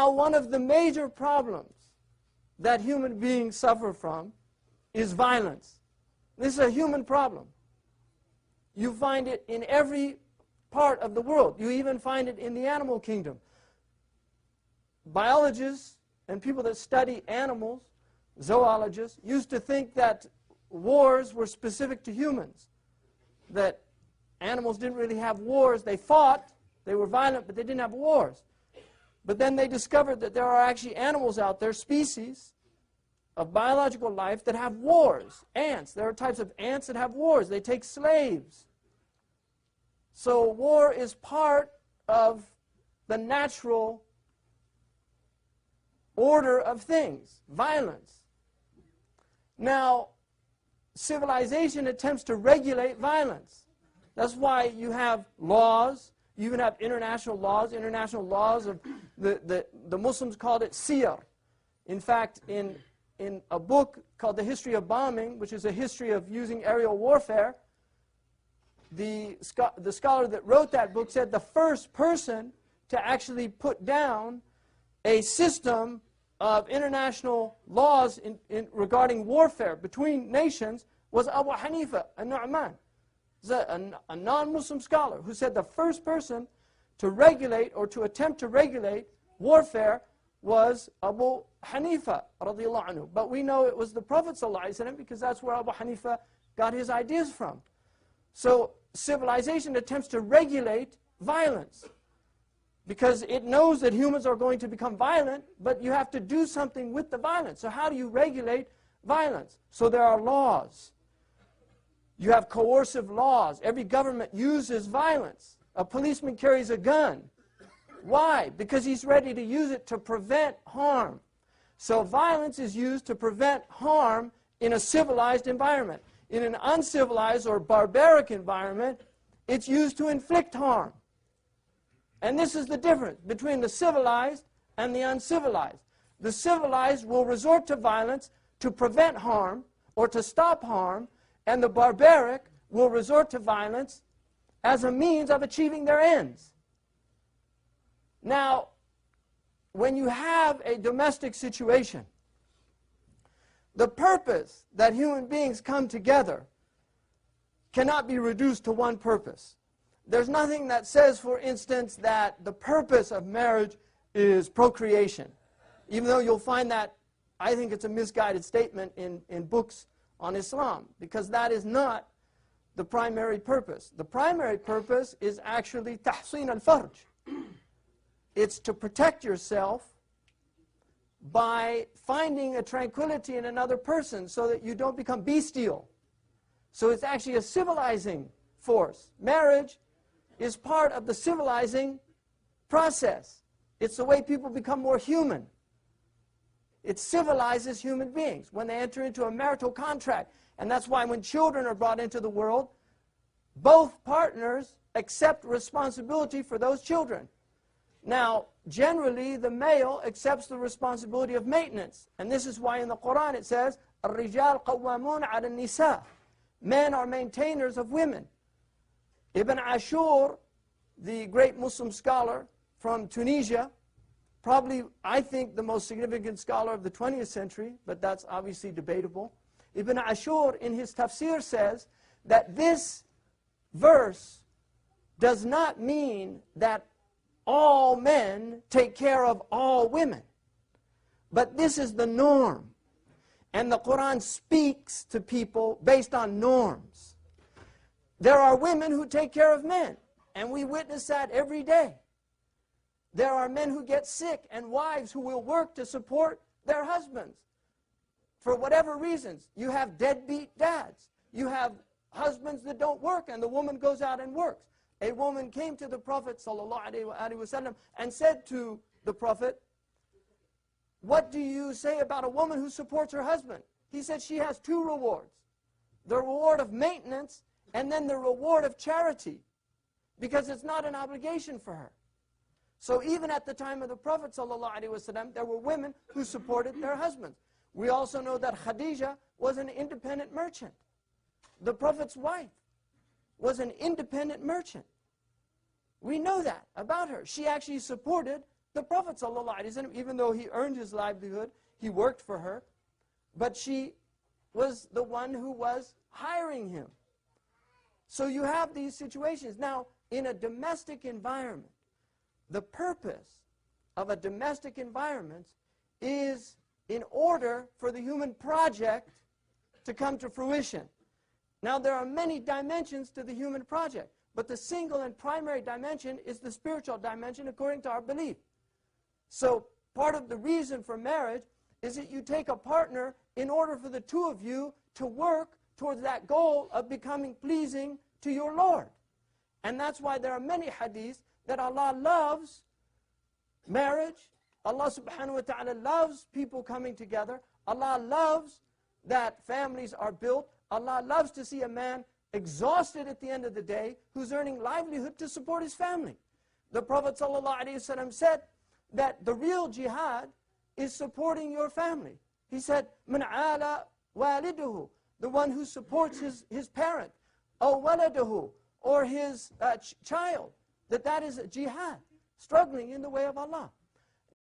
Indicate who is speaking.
Speaker 1: Now, one of the major problems that human beings suffer from is violence. This is a human problem. You find it in every part of the world. You even find it in the animal kingdom. Biologists and people that study animals, zoologists, used to think that wars were specific to humans, that animals didn't really have wars. They fought, they were violent, but they didn't have wars. But then they discovered that there are actually animals out there, species of biological life, that have wars. Ants. There are types of ants that have wars. They take slaves. So war is part of the natural order of things, violence. Now, civilization attempts to regulate violence. That's why you have laws. You even have international laws of the Muslims called it siyar. In fact, in a book called The History of Bombing, which is a history of using aerial warfare, the scholar that wrote that book said the first person to actually put down a system of international laws regarding warfare between nations was Abu Hanifa al-Nu'man, a non-Muslim scholar, who said the first person to regulate or to attempt to regulate warfare was Abu Hanifa radiallahu anhu. But we know it was the Prophet sallallahu alaihi wasallam, because that's where Abu Hanifa got his ideas from. So civilization attempts to regulate violence because it knows that humans are going to become violent, but you have to do something with the violence. So how do you regulate violence? So there are laws. You have coercive laws. Every government uses violence. A policeman carries a gun. Why? Because he's ready to use it to prevent harm. So violence is used to prevent harm in a civilized environment. In an uncivilized or barbaric environment, it's used to inflict harm. And this is the difference between the civilized and the uncivilized. The civilized will resort to violence to prevent harm or to stop harm, and the barbaric will resort to violence as a means of achieving their ends. Now, when you have a domestic situation, the purpose that human beings come together cannot be reduced to one purpose. There's nothing that says, for instance, that the purpose of marriage is procreation. Even though you'll find that, I think it's a misguided statement in books on Islam, because that is not the primary purpose. The primary purpose is actually tahsin al-farj. It's to protect yourself by finding a tranquility in another person so that you don't become bestial. So it's actually a civilizing force. Marriage is part of the civilizing process. It's the way people become more human. It civilizes human beings when they enter into a marital contract. And that's why when children are brought into the world, both partners accept responsibility for those children. Now, generally, the male accepts the responsibility of maintenance. And this is why in the Quran it says, الرِّجَالْ قَوَّامُونَ عَلَى النِّسَاءِ. Men are maintainers of women. Ibn Ashur, the great Muslim scholar from Tunisia, probably, I think, the most significant scholar of the 20th century, but that's obviously debatable. Ibn Ashur, in his tafsir, says that this verse does not mean that all men take care of all women. But this is the norm. And the Quran speaks to people based on norms. There are women who take care of men, and we witness that every day. There are men who get sick and wives who will work to support their husbands for whatever reasons. You have deadbeat dads. You have husbands that don't work, and the woman goes out and works. A woman came to the Prophet ﷺ and said to the Prophet, "What do you say about a woman who supports her husband?" He said she has two rewards. The reward of maintenance and then the reward of charity, because it's not an obligation for her. So even at the time of the Prophet ﷺ, there were women who supported their husbands. We also know that Khadija was an independent merchant. The Prophet's wife was an independent merchant. We know that about her. She actually supported The Prophet ﷺ, even though he earned his livelihood, he worked for her, but she was the one who was hiring him. So you have these situations. Now, in a domestic environment, the purpose of a domestic environment is in order for the human project to come to fruition. Now, there are many dimensions to the human project, but the single and primary dimension is the spiritual dimension according to our belief. So part of the reason for marriage is that you take a partner in order for the two of you to work towards that goal of becoming pleasing to your Lord. And that's why there are many hadiths that Allah loves marriage. Allah subhanahu wa ta'ala loves people coming together. Allah loves that families are built. Allah loves to see a man exhausted at the end of the day who's earning livelihood to support his family. The Prophet ﷺ said that the real jihad is supporting your family. He said, "Man ala waliduhu," the one who supports his parent, or waladahu, or his child, that is a jihad, struggling in the way of Allah.